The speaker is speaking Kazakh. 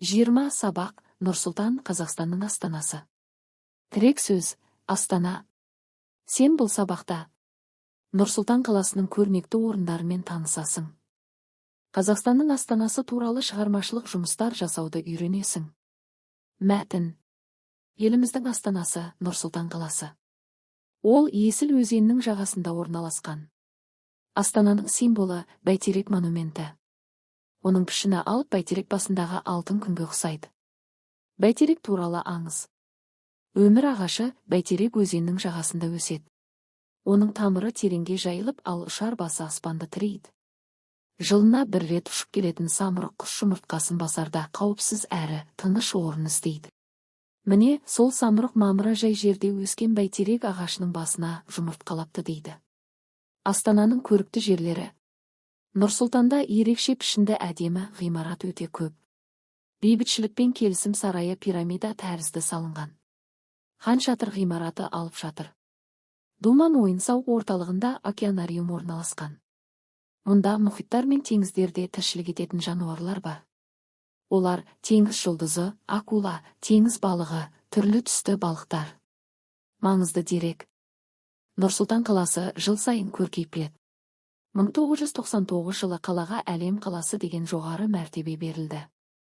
20 сабақ, Нұр-Сұлтан, Қазақстанның астанасы. Тірек сөз, Астана. Сен бұл сабақта Нұр-Сұлтан қаласының көрнекті орындарымен танысасың. Қазақстанның астанасы туралы шығармашылық жұмыстар жасауды үйренесің. Мәтін. Еліміздің астанасы Нұр-Сұлтан қаласы. Ол Есіл өзенінің жағасында орналасқан. Астананың символы Бәйтерек монументі. Оның пішіні алып бәйтерек басындағы алтын күнге ұқсайды. Бәйтерек туралы аңыз. Өмір ағашы Бәйтерек өзенінің жағасында өседі. Оның тамыры тереңге жайылып, ал ұшар басы аспанды тірейді. Жылына бір рет ұшып келетін самұрық құс жұмыртқасын басарда қауіпсіз әрі тыныш орын іздейді. Міне, сол самұрық мамыражай жерде өскен бәйтерек ағашының басына жұмыртқалапты дейді. Астананың көрікті жерлері. Нұр-Сұлтанда ерекше пішінді әдемі ғимарат өте көп. Бейбітшілік пен келісім сарайы пирамида тәрізді салынған. Хан шатыр ғимараты алып шатыр. Думан ойын-сауық орталығында океанариум орналасқан. Мұнда мұхиттар мен теңіздерде тіршілік ететін жануарлар бар. Олар теңіз жұлдызы, акула, теңіз балығы, түрлі түсті балықтар. Маңызды дерек. Нұр-Сұлтан қаласы жыл сайын көркейіп. 1999 жылы қалаға әлем қаласы деген жоғары мәртебе берілді.